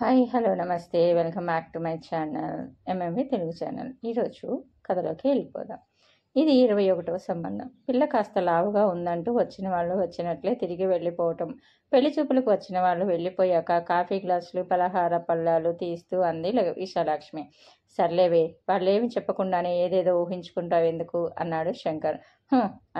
Hi hello నమస్తే welcome back to my channel MMV Telugu channel. ఈరోజు కథలోకి వెళ్ళిపోదాం. ఇది 21వ సంబంధం. పిల్ల కాస్త లావుగా ఉందంటూ వచ్చిన వాళ్ళు వచ్చినట్లే తిరిగి వెళ్ళిపోవటం. పెళ్లి చూపులకు వచ్చిన వాళ్ళు వెళ్ళిపోయాక కాఫీ గ్లాసులు పలహార పళ్ళాలు తీస్తూ అంది విశాలాక్ష్మి. సర్లేవే, వాళ్ళేమి చెప్పకుండానే ఏదేదో ఊహించుకుంటావెందుకు అన్నాడు శంకర్.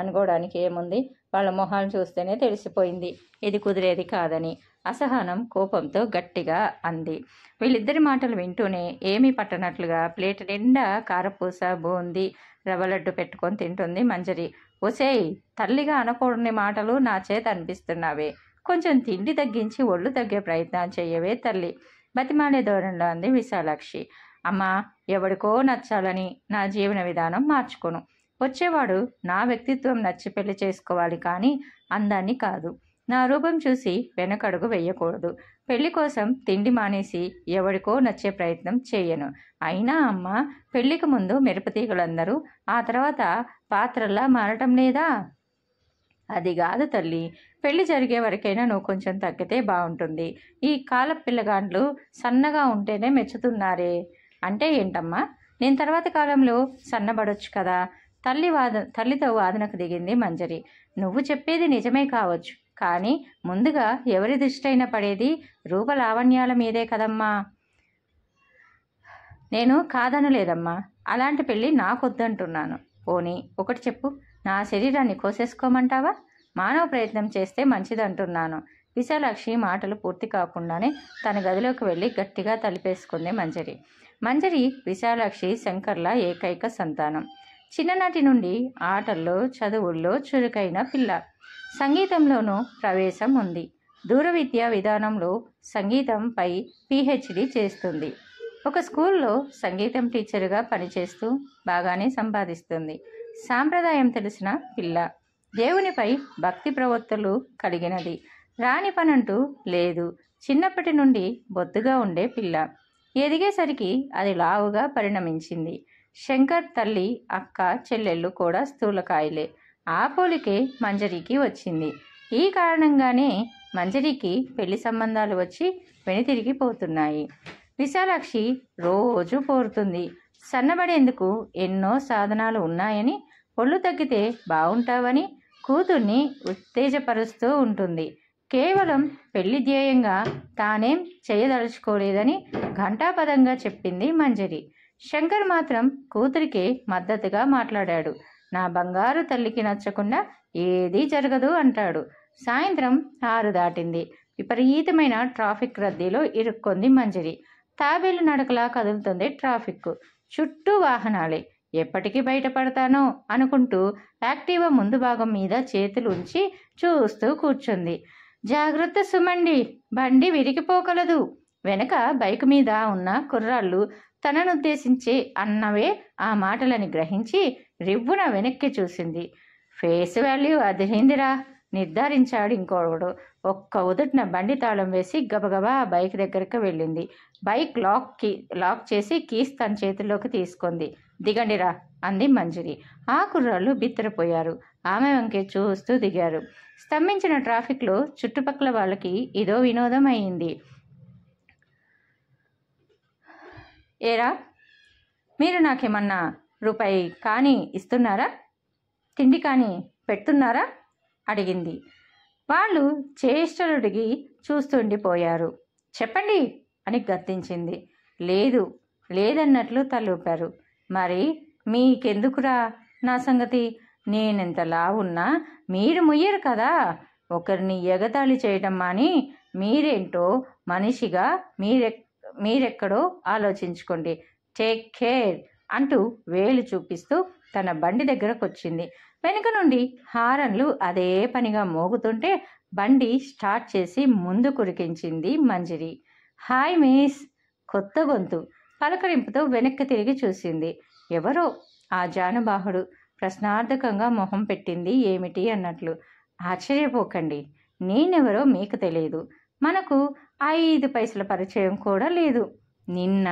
అనుకోవడానికి ఏముంది, వాళ్ళ మొహాలు చూస్తేనే తెలిసిపోయింది ఇది కుదిరేది కాదని. అసహనం కోపంతో గట్టిగా అంది. వీళ్ళిద్దరి మాటలు వింటూనే ఏమీ పట్టనట్లుగా ప్లేట్ నిండా కారపూస బూందీ రవ్వలడ్డు పెట్టుకొని తింటుంది మంజరి. ఒసేయ్, తల్లిగా అనకూడని మాటలు నా చేత అనిపిస్తున్నావే, కొంచెం తిండి తగ్గించి ఒళ్ళు తగ్గే ప్రయత్నం చెయ్యవే తల్లి, బతిమాలే ధోరణిలో అంది విశాలాక్షి. అమ్మా, ఎవడికో నచ్చాలని నా జీవన విధానం మార్చుకోను. వచ్చేవాడు నా వ్యక్తిత్వం నచ్చి పెళ్లి చేసుకోవాలి, కానీ అందాన్ని కాదు. నా రూపం చూసి వెనకడుగు వెయ్యకూడదు. పెళ్లి కోసం తిండి మానేసి ఎవరికో నచ్చే ప్రయత్నం చేయను. అయినా అమ్మ, పెళ్లికి ముందు మిరపతీగలందరూ ఆ తర్వాత పాత్రల్లా మారటం లేదా? అది కాదు తల్లి, పెళ్లి జరిగే వరకైనా నువ్వు కొంచెం తగ్గితే బాగుంటుంది. ఈ కాల పిల్లగాండ్లు సన్నగా ఉంటేనే మెచ్చుతున్నారే. అంటే ఏంటమ్మా, నేను తర్వాత కాలంలో సన్నబడొచ్చు కదా? తల్లితో వాదనకు దిగింది మంజరి. నువ్వు చెప్పేది నిజమే కావచ్చు, కానీ ముందుగా ఎవరి దృష్టైనా పడేది రూపలావణ్యాల మీదే కదమ్మా. నేను కాదనలేదమ్మా, అలాంటి పెళ్ళి నాకొద్దంటున్నాను. పోనీ ఒకటి చెప్పు, నా శరీరాన్ని కోసేసుకోమంటావా? మానవ ప్రయత్నం చేస్తే మంచిదంటున్నాను. విశాలాక్షి మాటలు పూర్తి కాకుండానే తన గదిలోకి వెళ్ళి గట్టిగా తలిపేసుకుంది మంజరి విశాలాక్షి శంకర్ల ఏకైక సంతానం. చిన్ననాటి నుండి ఆటల్లో చదువుల్లో చురుకైన పిల్ల. సంగీతంలోనూ ప్రవేశం ఉంది. దూర విద్యా విధానంలో సంగీతంపై పిహెచ్డి చేస్తుంది. ఒక స్కూల్లో సంగీతం టీచర్గా పనిచేస్తూ బాగానే సంపాదిస్తుంది. సాంప్రదాయం తెలిసిన పిల్ల. దేవునిపై భక్తి ప్రవృత్తులు కలిగినది. రాని పనంటూ లేదు. చిన్నప్పటి నుండి బొద్దుగా ఉండే పిల్ల. ఎదిగేసరికి అది లావుగా పరిణమించింది. శంకర్ తల్లి, అక్క, చెల్లెళ్ళు కూడా స్థూలకాయలే. ఆ పోలికే మంజరికి వచ్చింది. ఈ కారణంగానే మంజరికి పెళ్లి సంబంధాలు వచ్చి వెనుతిరిగిపోతున్నాయి. విశాలాక్షి రోజు పోరుతుంది. సన్నబడేందుకు ఎన్నో సాధనాలు ఉన్నాయని, ఒళ్ళు తగ్గితే బాగుంటావని కూతుర్ని ఉత్తేజపరుస్తూ ఉంటుంది. కేవలం పెళ్లి ధ్యేయంగా తానేం చేయదలుచుకోలేదని ఘంటాపదంగా చెప్పింది మంజరి. శంకర్ మాత్రం కూతురికే మద్దతుగా మాట్లాడాడు. నా బంగారు తల్లికి నచ్చకుండా ఏదీ జరగదు అంటాడు. సాయంత్రం 6 దాటింది. విపరీతమైన ట్రాఫిక్ రద్దీలో ఇరుక్కుంది మంజరి. తాబేలు నడకలా కదులుతుంది ట్రాఫిక్. చుట్టూ వాహనాలే. ఎప్పటికీ బయటపడతానో అనుకుంటూ యాక్టివా ముందు భాగం మీద చేతులు ఉంచి చూస్తూ కూర్చుంది. జాగ్రత్త సుమండి, బండి విరిగిపోగలదు. వెనక బైక్ మీద ఉన్న కుర్రాళ్ళు తననుద్దేశించి అన్నవే ఆ మాటలని గ్రహించి రివ్వున వెనక్కి చూసింది. ఫేస్ వాల్యూ అదిరిందిరా, నిర్ధారించాడు ఇంకోడు. ఒక్క ఉదుటిన బండి తాళం వేసి గబగబా ఆ బైక్ దగ్గరికి వెళ్ళింది. బైక్ లాక్ చేసి కీస్ తన చేతుల్లోకి తీసుకుంది. దిగండిరా అంది మంజరి. ఆ కుర్రాళ్ళు బిత్తరపోయారు. ఆమె వంకే చూస్తూ దిగారు. స్తంభించిన ట్రాఫిక్లో చుట్టుపక్కల వాళ్ళకి ఇదో వినోదం అయింది. ఏరా, మీరు నాకేమన్నా రూపాయి కానీ ఇస్తున్నారా? తిండి కానీ పెడుతున్నారా? అడిగింది. వాళ్ళు చేష్టలుడిగి చూస్తుండిపోయారు. చెప్పండి అని గద్దించింది. లేదన్నట్లు తలూపారు. మరి మీకెందుకురా నా సంగతి? నేనెంతలా ఉన్నా మీరు ముయ్యరు కదా. ఒకరిని ఎగతాళి చేయడం మాని మీరేంటో మనిషిగా మీరెక్కడో ఆలోచించుకోండి. టేక్ కేర్ అంటూ వేలు చూపిస్తూ తన బండి దగ్గరకు వచ్చింది. వెనుక నుండి హారన్లు అదే పనిగా మోగుతుంటే బండి స్టార్ట్ చేసి ముందు కురికించింది మంజరి. Hi miss. కొత్త గొంతు. పలకరింపుతో వెనక్కి తిరిగి చూసింది. ఎవరో ఆ జానుబాహుడు. ప్రశ్నార్థకంగా మొహం పెట్టింది ఏమిటి అన్నట్లు. ఆశ్చర్యపోకండి, నేనెవరో మీకు తెలియదు. మనకు 5 పైసల పరిచయం కూడా లేదు. నిన్న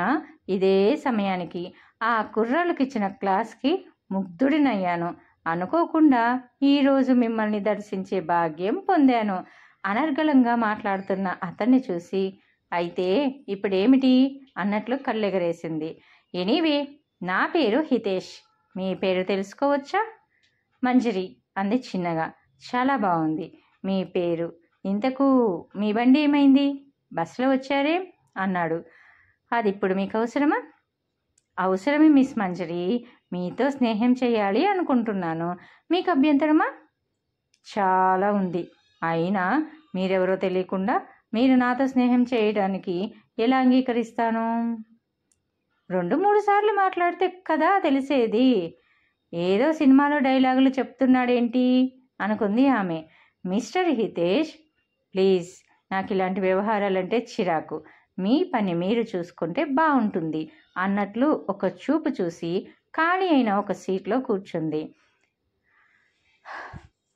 ఇదే సమయానికి ఆ కుర్రాళ్ళకిచ్చిన క్లాస్కి ముగ్ధుడినయ్యాను. అనుకోకుండా ఈరోజు మిమ్మల్ని దర్శించే భాగ్యం పొందాను. అనర్గళంగా మాట్లాడుతున్న అతన్ని చూసి అయితే ఇప్పుడేమిటి అన్నట్లు కళ్ళెగరేసింది. ఎనీవే, నా పేరు హితేష్. మీ పేరు తెలుసుకోవచ్చా? మంజరి అంది చిన్నగా. చాలా బాగుంది మీ పేరు. ఇంతకు మీ బండి ఏమైంది? బస్సులో వచ్చారేం అన్నాడు. అది ఇప్పుడు మీకు అవసరమా? అవసరమే మిస్ మంజరి. మీతో స్నేహం చేయాలి అనుకుంటున్నాను. మీకు అభ్యంతరమా? చాలా ఉంది. అయినా మీరెవరో తెలియకుండా మీరు నాతో స్నేహం చేయడానికి ఎలా అంగీకరిస్తాను? 2-3 సార్లు మాట్లాడితే కదా తెలిసేది. ఏదో సినిమాలో డైలాగులు చెప్తున్నాడేంటి అనుకుంది ఆమె. మిస్టర్ హితేష్, ప్లీజ్, నాకు ఇలాంటి వ్యవహారాలంటే చిరాకు. మీ పని మీరు చూసుకుంటే బాగుంటుంది అన్నట్లు ఒక చూపు చూసి ఖాళీ అయిన ఒక సీట్లో కూర్చుంది.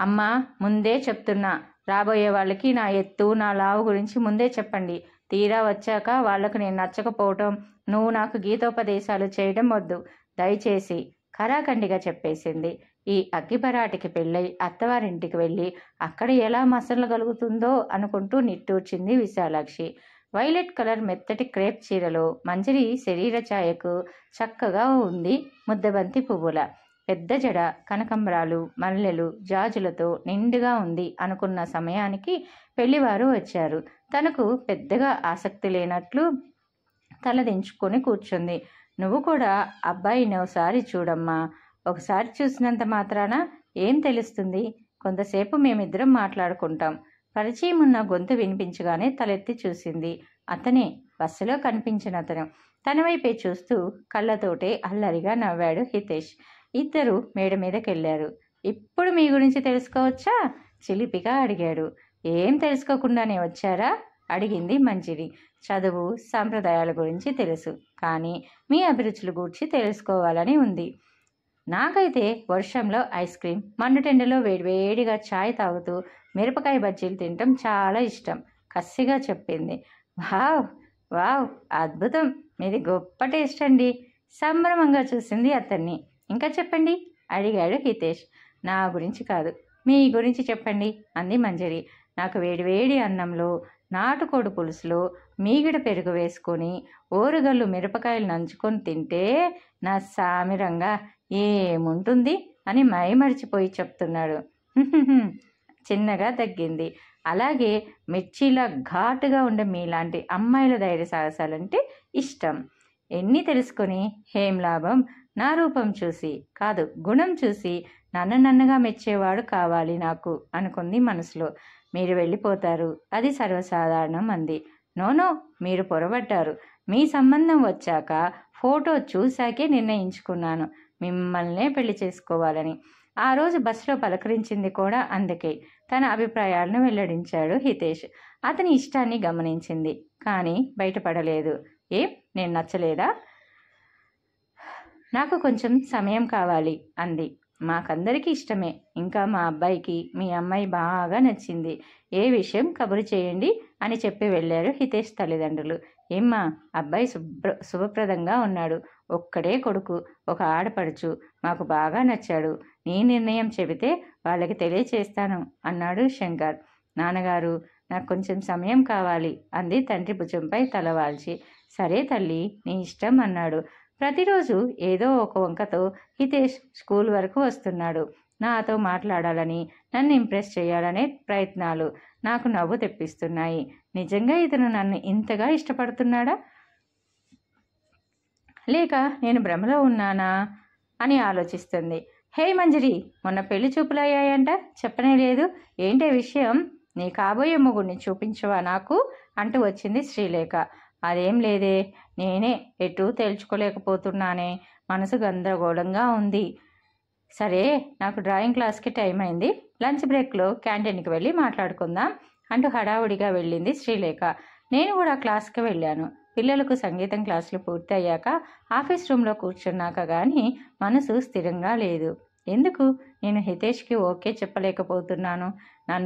అమ్మా, ముందే చెప్తున్నా, రాబోయే వాళ్ళకి నా ఎత్తు నా లావు గురించి ముందే చెప్పండి. తీరా వచ్చాక వాళ్లకు నేను నచ్చకపోవటం, నువ్వు నాకు గీతోపదేశాలు చేయడం వద్దు దయచేసి ఖరాఖండిగా చెప్పేసింది. ఈ అగ్గిపరాటికి పెళ్ళై అత్తవారింటికి వెళ్ళి అక్కడ ఎలా మసలగలుగుతుందో అనుకుంటూ నిట్టూర్చింది విశాలాక్షి. వైలెట్ కలర్ మెత్తటి క్రేప్ చీరలో మంజరి శరీర ఛాయకు చక్కగా ఉంది ముద్దబంతి పువ్వుల. పెద్ద జడ, కనకంబరాలు, మల్లెలు, జాజులతో నిండుగా ఉంది అనుకున్న సమయానికి పెళ్లివారు వచ్చారు. తనకు పెద్దగా ఆసక్తి లేనట్లు తలదించుకొని కూర్చుంది. నువ్వు కూడా అబ్బాయిని ఒకసారి చూడమ్మా. ఒకసారి చూసినంత మాత్రాన ఏం తెలుస్తుంది? కొంతసేపు మేమిద్దరం మాట్లాడుకుంటాం. పరిచయం ఉన్న గొంతు వినిపించగానే తలెత్తి చూసింది. అతనే, బస్సులో కనిపించిన అతను. తన వైపే చూస్తూ కళ్ళతోటే అల్లరిగా నవ్వాడు హితేష్. ఇద్దరు మేడ మీదకెళ్ళారు. ఇప్పుడు మీ గురించి తెలుసుకోవచ్చా? చిలిపిగా అడిగాడు. ఏం తెలుసుకోకుండానే వచ్చారా? అడిగింది మంజిరి. చదువు, సాంప్రదాయాల గురించి తెలుసు, కానీ మీ అభిరుచుల గురించి తెలుసుకోవాలని ఉంది. నాకైతే వర్షంలో ఐస్ క్రీమ్, మండుటెండలో వేడివేడిగా ఛాయ్ తాగుతూ మిరపకాయ బజ్జీలు తినటం చాలా ఇష్టం కసిగా చెప్పింది. వావ్ వావ్, అద్భుతం, మీది గొప్ప టేస్ట్ అండి. సంభ్రమంగా చూసింది అతన్ని. ఇంకా చెప్పండి అడిగాడు హితేష్. నా గురించి కాదు, మీ గురించి చెప్పండి అంది మంజరి. నాకు వేడివేడి అన్నంలో నాటుకోడి పులుసులో మీగిడ పెరుగు వేసుకొని ఓరుగల్లు మిరపకాయలు నంచుకొని తింటే నా సామిరంగా ఏముంటుంది అని మైమరిచిపోయి చెప్తున్నాడు. చిన్నగా తగ్గింది. అలాగే మిర్చిలా ఘాటుగా ఉండే మీలాంటి అమ్మాయిల ధైర్య సాహసాలంటే ఇష్టం. ఎన్ని తెలుసుకొని ఏం లాభం? నా రూపం చూసి కాదు, గుణం చూసి నన్నగా మెచ్చేవాడు కావాలి నాకు అనుకుంది మనసులో. మీరు వెళ్ళిపోతారు, అది సర్వసాధారణం అంది. నోనో, మీరు పొరబడ్డారు. మీ సంబంధం వచ్చాక ఫోటో చూశాకే నిర్ణయించుకున్నాను మిమ్మల్నే పెళ్లి చేసుకోవాలని. ఆ రోజు బస్సులో పలకరించింది కూడా అందుకే. తన అభిప్రాయాలను వెల్లడించాడు హితేష్. అతని ఇష్టాన్ని గమనించింది, కానీ బయటపడలేదు. ఏం, నేను నచ్చలేదా? నాకు కొంచెం సమయం కావాలి అంది. మాకందరికీ ఇష్టమే. ఇంకా మా అబ్బాయికి మీ అమ్మాయి బాగా నచ్చింది. ఏ విషయం కబురు చేయండి అని చెప్పి వెళ్ళారు హితేష్ తల్లిదండ్రులు. ఏమ్మా, అబ్బాయి శుభప్రదంగా ఉన్నాడు. ఒక్కడే కొడుకు, ఒక ఆడపడుచు. మాకు బాగా నచ్చాడు. నీ నిర్ణయం చెబితే వాళ్ళకి తెలియచేస్తాను అన్నాడు శంకర్. నాన్నగారు, నాకు కొంచెం సమయం కావాలి అంది తండ్రి భుజంపై తలవాల్చి. సరే తల్లి, నీ ఇష్టం అన్నాడు. ప్రతిరోజు ఏదో ఒక వంకతో హితేష్ స్కూల్ వరకు వస్తున్నాడు. నాతో మాట్లాడాలని, నన్ను ఇంప్రెస్ చేయాలనే ప్రయత్నాలు నాకు నవ్వు తెప్పిస్తున్నాయి. నిజంగా ఇతను నన్ను ఇంతగా ఇష్టపడుతున్నాడా, లేక నేను భ్రమలో ఉన్నానా అని ఆలోచిస్తుంది. హే మంజరి, మొన్న పెళ్లి చూపులు అయ్యాయంట, చెప్పనే లేదు. ఏంటే విషయం? నీ కాబోయే మొగుడిని చూపించవా నాకు అంటూ వచ్చింది శ్రీలేఖ. అదేం లేదే, నేనే ఎటూ తేల్చుకోలేకపోతున్నానే. మనసు గందరగోళంగా ఉంది. సరే, నాకు డ్రాయింగ్ క్లాస్కి టైం అయింది. లంచ్ బ్రేక్లో క్యాంటీన్కి వెళ్ళి మాట్లాడుకుందాం అంటూ హడావుడిగా వెళ్ళింది శ్రీలేఖ. నేను కూడా క్లాస్కి వెళ్ళాను. పిల్లలకు సంగీతం క్లాసులు పూర్తి అయ్యాక ఆఫీస్ రూమ్లో కూర్చున్నాక కానీ మనసు స్థిరంగా లేదు. ఎందుకు నేను హితేష్కి ఓకే చెప్పలేకపోతున్నాను?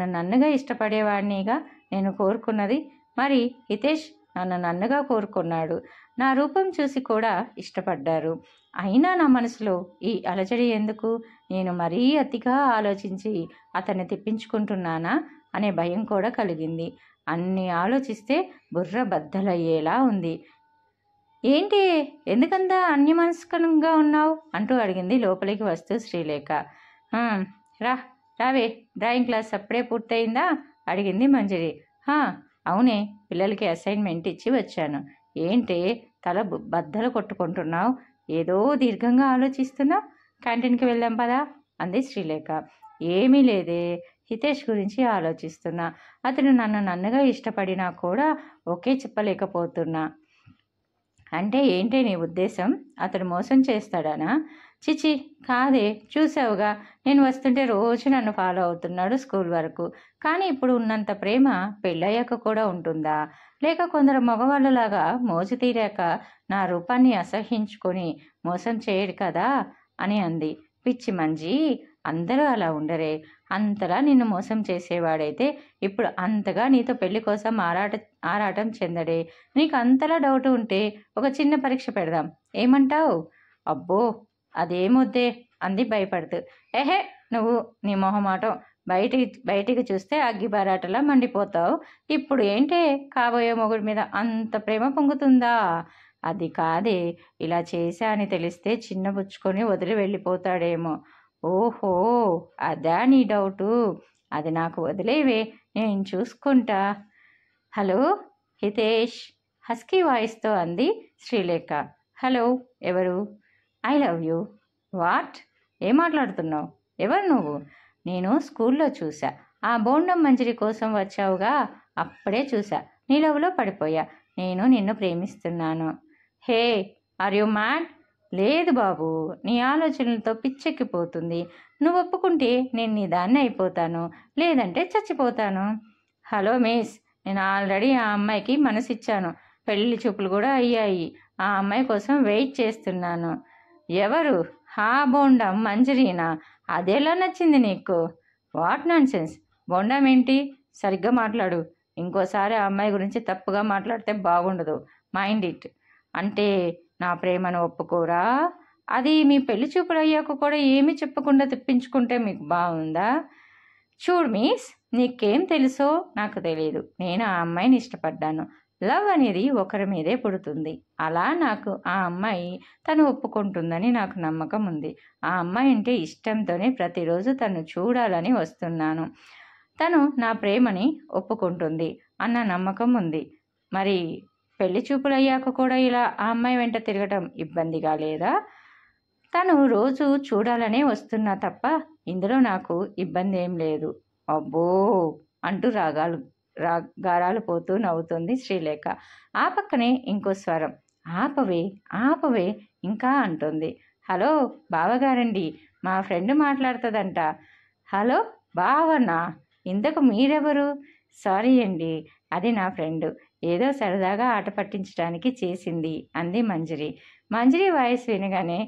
నన్నుగా ఇష్టపడేవాడినిగా నేను కోరుకున్నది. మరి హితేష్ నన్నుగా కోరుకున్నాడు. నా రూపం చూసి కూడా ఇష్టపడ్డారు. అయినా నా మనసులో ఈ అలజడి ఎందుకు? నేను మరీ అతిగా ఆలోచించి అతన్ని తిప్పించుకుంటున్నానా అనే భయం కూడా కలిగింది. అన్ని ఆలోచిస్తే బుర్ర బద్దలయ్యేలా ఉంది. ఏంటి, ఎందుకంతా అన్యమనస్కంగా ఉన్నావు అంటూ అడిగింది లోపలికి వస్తూ శ్రీలేఖ. రావే, డ్రాయింగ్ క్లాస్ అప్పుడే పూర్తయిందా అడిగింది మంజరి. అవునే, పిల్లలకి అసైన్మెంట్ ఇచ్చి వచ్చాను. ఏంటి తల బద్దలు కొట్టుకుంటున్నావు? ఏదో దీర్ఘంగా ఆలోచిస్తున్నావు. క్యాంటీన్కి వెళ్దాం పదా అంది శ్రీలేఖ. ఏమీ లేదే, హితేష్ గురించి ఆలోచిస్తున్నా. అతను నన్నుగా ఇష్టపడినా కూడా ఓకే చెప్పలేకపోతున్నా. అంటే ఏంటి నీ ఉద్దేశం? అతడు మోసం చేస్తాడానా? చిచి కాదే, చూసావుగా, నేను వస్తుంటే రోజు నన్ను ఫాలో అవుతున్నాడు స్కూల్ వరకు. కానీ ఇప్పుడు ఉన్నంత ప్రేమ పెళ్ళయ్యాక కూడా ఉంటుందా? లేక కొందరు మగవాళ్ళలాగా మోజు తీరాక నా రూపాన్ని అసహ్యించుకొని మోసం చేయడు కదా అని అంది. పిచ్చి మంజీ, అందరూ అలా ఉండరే. అంతలా నిన్ను మోసం చేసేవాడైతే ఇప్పుడు అంతగా నీతో పెళ్లి కోసం ఆరాటం చెందడే. నీకు అంతలా డౌట్ ఉంటే ఒక చిన్న పరీక్ష పెడదాం, ఏమంటావు? అబ్బో, అదేమొద్దే అంది భయపడుతూ. ఏహే, నువ్వు నీ మొహమాటం, బయటికి చూస్తే అగ్గిబారాటలా మండిపోతావు. ఇప్పుడు ఏంటే కాబోయే మొగుడి మీద అంత ప్రేమ పొంగుతుందా? అది కాదే, ఇలా చేశా అని తెలిస్తే చిన్నబుచ్చుకొని వదిలి వెళ్ళిపోతాడేమో. ఓహో, అదా నీ డౌటు? అది నాకు వదిలేవే, నేను చూసుకుంటా. హలో హితేష్, హస్కీ వాయిస్తో అంది శ్రీలేఖ. హలో, ఎవరు? I love you. వాట్? ఏం మాట్లాడుతున్నావు? ఎవరు నువ్వు? నేను స్కూల్లో చూసా. ఆ బోండం మంజరి కోసం వచ్చావుగా, అప్పుడే చూసా. నీ లవ్లో పడిపోయా. నేను నిన్ను ప్రేమిస్తున్నాను. హే, ఆర్ యు మ్యాడ్? లేదు బాబు, నీ ఆలోచనలతో పిచ్చెక్కిపోతుంది. నువ్వు ఒప్పుకుంటే నేను నీ దాన్ని అయిపోతాను, లేదంటే చచ్చిపోతాను. హలో మిస్, నేను ఆల్రెడీ ఆ అమ్మాయికి మనసిచ్చాను. పెళ్లి చూపులు కూడా అయ్యాయి. ఆ అమ్మాయి కోసం వెయిట్ చేస్తున్నాను. ఎవరు? బోండం మంజరీనా? అదెలా నచ్చింది నీకు? What non sense. బోండం ఏంటి? సరిగ్గా మాట్లాడు. ఇంకోసారి ఆ అమ్మాయి గురించి తప్పుగా మాట్లాడితే బాగుండదు. Mind it. అంటే నా ప్రేమను ఒప్పుకోరా? అది మీ పెళ్లి చూపులు అయ్యాక కూడా ఏమీ చెప్పకుండా తెప్పించుకుంటే మీకు బాగుందా? చూడు మిస్, నీకేం తెలుసో నాకు తెలియదు. నేను ఆ అమ్మాయిని ఇష్టపడ్డాను. లవ్ అనేది ఒకరి మీదే పుడుతుంది. అలా నాకు ఆ అమ్మాయి తను ఒప్పుకుంటుందని నాకు నమ్మకం ఉంది. ఆ అమ్మాయి అంటే ఇష్టంతోనే ప్రతిరోజు తను చూడాలని వస్తున్నాను. తను నా ప్రేమని ఒప్పుకుంటుంది అన్న నమ్మకం ఉంది. మరి పెళ్లి చూపులు అయ్యాక కూడా ఇలా ఆ అమ్మాయి వెంట తిరగటం ఇబ్బందిగా లేదా? తను రోజు చూడాలనే వస్తున్నా తప్ప ఇందులో నాకు ఇబ్బంది ఏం లేదు. అబ్బో అంటూ గారాలు పోతూ నవ్వుతుంది శ్రీలేఖ. ఆ పక్కనే ఇంకో స్వరం. ఆపవే ఇంకా అంటుంది. హలో బావగారండి, మా ఫ్రెండ్ మాట్లాడుతుందంట. హలో బావనా? ఇంతకు మీరెవరు? సారీ అండి, అది నా ఫ్రెండ్. ఏదో సరదాగా ఆట పట్టించడానికి చేసింది అంది మంజరి వాయిస్ వినగానే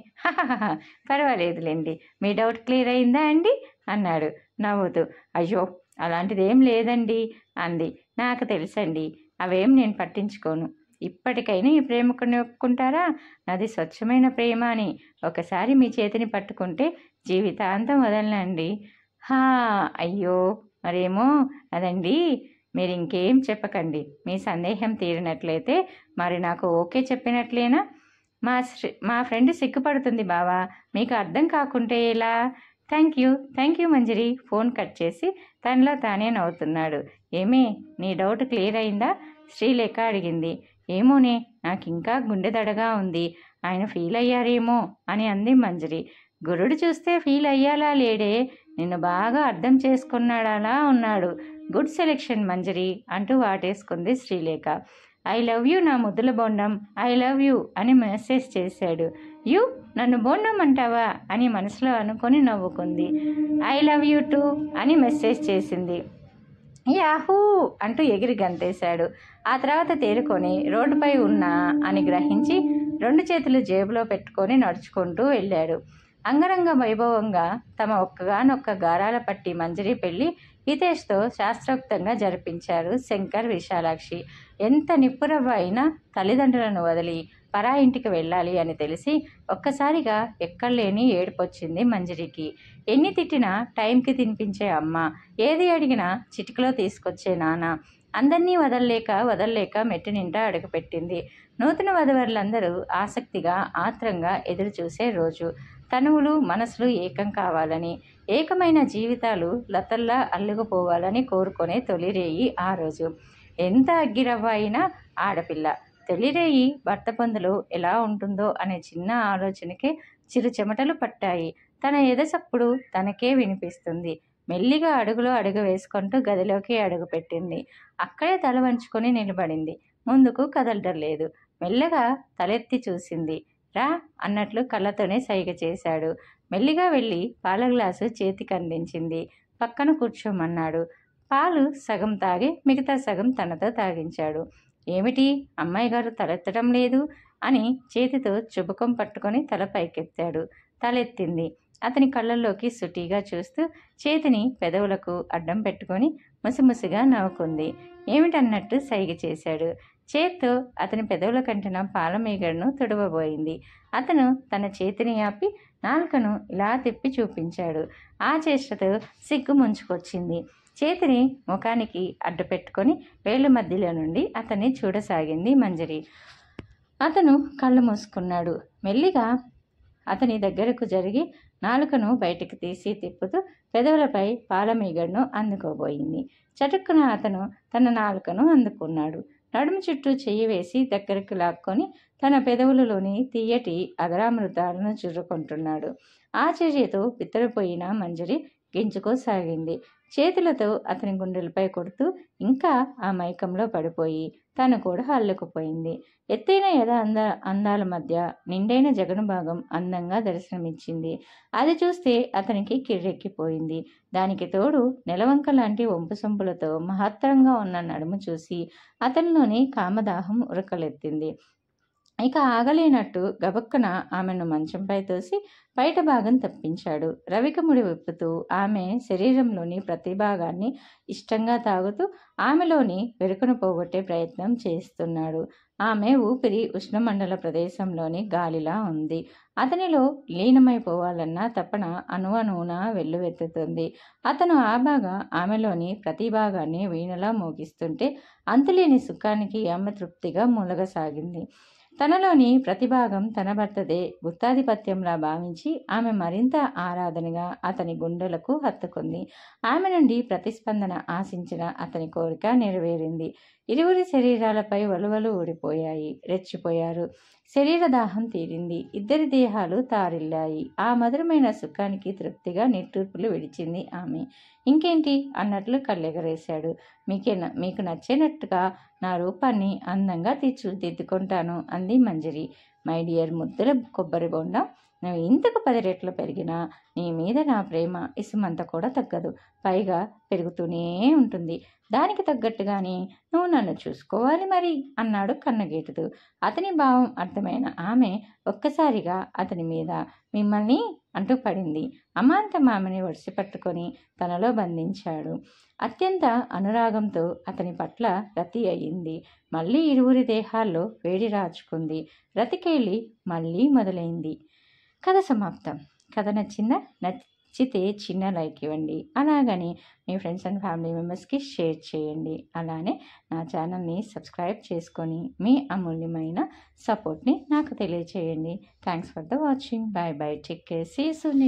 పర్వాలేదులేండి, మీ డౌట్ క్లియర్ అయిందా అండి అన్నాడు నవ్వుతూ. అయ్యో అలాంటిదేం లేదండి అంది. నాకు తెలుసండి, అవేం నేను పట్టించుకోను. ఇప్పటికైనా ఈ ప్రేమకుని ఒప్పుకుంటారా? నాది స్వచ్ఛమైన ప్రేమ అని ఒకసారి మీ చేతిని పట్టుకుంటే జీవితాంతం వదలనండి. అయ్యో మరేమో అదండి. మీరు ఇంకేం చెప్పకండి. మీ సందేహం తీరినట్లయితే మరి నాకు ఓకే చెప్పినట్లేనా? మా ఫ్రెండ్ సిగ్గుపడుతుంది బావా, మీకు అర్థం కాకుంటే ఎలా? Thank you Manjari phone cut చేసి తనలో తానే నవ్వుతున్నాడు. ఏమే, నీ డౌట్ క్లియర్ అయిందా? శ్రీలేఖ అడిగింది. ఏమోనే, నాకు ఇంకా గుండె దడగా ఉంది. ఆయన ఫీల్ అయ్యారేమో అని అంది మంజరి. గురుడు చూస్తే ఫీల్ అయ్యాలా లేడే, నిన్ను బాగా అర్థం చేసుకున్నాడలా ఉన్నాడు. గుడ్ సెలెక్షన్ మంజరి అంటూ వాటేసుకుంది శ్రీలేఖ. ఐ లవ్ యూ నా ముద్దుల బొండం, ఐ లవ్ యూ అని మెసేజ్ చేశాడు. యూ నన్ను బొండం అంటావా అని మనసులో అనుకొని నవ్వుకుంది. ఐ లవ్ యూ టూ అని మెసేజ్ చేసింది. యాహూ అంటూ ఎగిరి గంతేశాడు. ఆ తర్వాత తేరుకొని రోడ్డుపై ఉన్నా అని గ్రహించి 2 చేతులు జేబులో పెట్టుకొని నడుచుకుంటూ వెళ్ళాడు. అంగరంగ వైభవంగా తమ ఒక్కగానొక్క గారాల పట్టి మంజరి పెళ్లి హితేష్తో శాస్త్రోక్తంగా జరిపించారు శంకర్, విశాలాక్షి. ఎంత నిప్పురవ్వ అయినా తల్లిదండ్రులను వదిలి పరా ఇంటికి వెళ్ళాలి అని తెలిసి ఒక్కసారిగా ఎక్కడలేని ఏడుపొచ్చింది మంజరికి. ఎన్ని తిట్టినా టైంకి తినిపించే అమ్మ, ఏది అడిగినా చిటికలో తీసుకొచ్చే నాన్న, అందరినీ వదలలేక మెట్టు నిండా అడుగుపెట్టింది. నూతన వధువరులందరూ ఆసక్తిగా ఆత్రంగా ఎదురు చూసే రోజు. తనువులు మనసులు ఏకం కావాలని, ఏకమైన జీవితాలు లతల్లా అల్లుకుపోవాలని కోరుకునే తొలిరేయి ఆ రోజు. ఎంత అగ్గిరవ్వ అయినా ఆడపిల్ల. తొలిరేయి భర్త పొందులో ఎలా ఉంటుందో అనే చిన్న ఆలోచనకే చిరు చెమటలు పట్టాయి. తన ఎదసప్పుడు తనకే వినిపిస్తుంది. మెల్లిగా అడుగులో అడుగు వేసుకుంటూ గదిలోకి అడుగుపెట్టింది. అక్కడే తల వంచుకొని నిలబడింది. ముందుకు కదలడం లేదు. మెల్లగా తలెత్తి చూసింది. రా అన్నట్లు కళ్ళతోనే సైగ చేశాడు. మెల్లిగా వెళ్ళి పాల గ్లాసు చేతికి అందించింది. పక్కన కూర్చోమన్నాడు. పాలు సగం తాగి మిగతా సగం తనతో తాగించాడు. ఏమిటి అమ్మాయి గారు తలెత్తడం లేదు అని చేతితో చుబకం పట్టుకొని తల పైకెత్తాడు. తలెత్తింది. అతని కళ్ళల్లోకి సుటీగా చూస్తూ చేతిని పెదవులకు అడ్డం పెట్టుకొని ముసిముసిగా నవ్వుకుంది. ఏమిటన్నట్టు సైగ చేశాడు. చేత్తో అతని పెదవుల కంటిన పాలమీగడను తుడవబోయింది. అతను తన చేతిని ఆపి నాలుకను ఇలా తిప్పి చూపించాడు. ఆ చేష్టతో సిగ్గు ముంచుకొచ్చింది. చేతిని ముఖానికి అడ్డుపెట్టుకొని వేళ్ళ మధ్యలో నుండి అతన్ని చూడసాగింది మంజరి. అతను కళ్ళు మూసుకున్నాడు. మెల్లిగా అతని దగ్గరకు జరిగి నాలుకను బయటికి తీసి తిప్పుతూ పెదవులపై పాలమీగడను అందుకోబోయింది. చటుక్కున అతను తన నాలుకను అందుకున్నాడు. నడుము చుట్టూ చెయ్యి వేసి దగ్గరకు లాక్కొని తన పెదవులలోని తీయటి అగరామృతాలను చుర్రుకుంటున్నాడు. ఆ చర్యతో బిత్తరపోయిన మంజరి గింజుకోసాగింది. చేతులతో అతని గుండెలపై కొడుతూ ఇంకా ఆ మైకంలో పడిపోయి తను కూడా అల్లుకుపోయింది. ఎత్తైన అందాల మధ్య నిండైన జగను భాగం అందంగా దర్శనమిచ్చింది. అది చూస్తే అతనికి కిర్రెక్కిపోయింది. దానికి తోడు నెలవంక లాంటి వంపు సొంపులతో మహత్తరంగా ఉన్న నడుము చూసి అతనిలోని కామదాహం ఉరకలెత్తింది. ఇక ఆగలేనట్టు గబక్కన ఆమెను మంచంపై తోసి బయట భాగం తప్పించాడు. రవికముడి విప్పుతూ ఆమె శరీరంలోని ప్రతి భాగాన్ని ఇష్టంగా తాగుతూ ఆమెలోని వెరుకను పోగొట్టే ప్రయత్నం చేస్తున్నాడు. ఆమె ఊపిరి ఉష్ణమండల ప్రదేశంలోని గాలిలా ఉంది. అతనిలో లీనమైపోవాలన్న తపన అణువణువున వెల్లువెత్తుతుంది. అతను ఆ బాగా ఆమెలోని ప్రతి భాగాన్ని వీణలా మోగిస్తుంటే అంతులేని సుఖానికి ఆమె తృప్తిగా మూలగసాగింది. తనలోని ప్రతిభాగం తన భర్తదే గుత్తాధిపత్యంలా భావించి ఆమె మరింత ఆరాధనగా అతని గుండెలకు హత్తుకుంది. ఆమె నుండి ప్రతిస్పందన ఆశించిన అతని కోరిక నెరవేరింది. ఇరువురి శరీరాలపై వలువలు ఊడిపోయాయి. రెచ్చిపోయారు. శరీర దాహం తీరింది. ఇద్దరి దేహాలు తారిల్లాయి. ఆ మధురమైన సుఖానికి తృప్తిగా నిట్టూర్పులు విడిచింది ఆమె. ఇంకేంటి అన్నట్లు కళ్ళెగరేశాడు. మీకు నచ్చేనట్టుగా నా రూపాన్ని అందంగా తీర్చిదిద్దుకుంటాను అంది మంజరి. మై డియర్ ముద్దుల కొబ్బరి బొండం, నువ్వు ఇంతకు 10 రెట్లు పెరిగినా నీ మీద నా ప్రేమ ఇసుమంత కూడా తగ్గదు. పైగా పెరుగుతూనే ఉంటుంది. దానికి తగ్గట్టుగానే నువ్వు నన్ను చూసుకోవాలి మరి అన్నాడు కన్నగీటుతూ. అతని భావం అర్థమైన ఆమె ఒక్కసారిగా అతని మీద మిమ్మల్ని అంటూ పడింది. అమాంతం ఆమెని ఒడిసి పట్టుకొని తనలో బంధించాడు. అత్యంత అనురాగంతో అతని పట్ల రతి అయ్యింది. మళ్ళీ ఇరువురి దేహాల్లో వేడి రాచుకుంది. రతికేళి మళ్ళీ మొదలైంది. కథ సమాప్తం. కథ నచ్చిందా? నచ్చితే చిన్న లైక్ ఇవ్వండి. అలాగని మీ ఫ్రెండ్స్ అండ్ ఫ్యామిలీ మెంబర్స్కి షేర్ చేయండి. అలానే నా ఛానల్ని సబ్స్క్రైబ్ చేసుకొని మీ అమూల్యమైన సపోర్ట్ని నాకు తెలియచేయండి. Thanks for the watching. Bye bye. Take care. See you soon.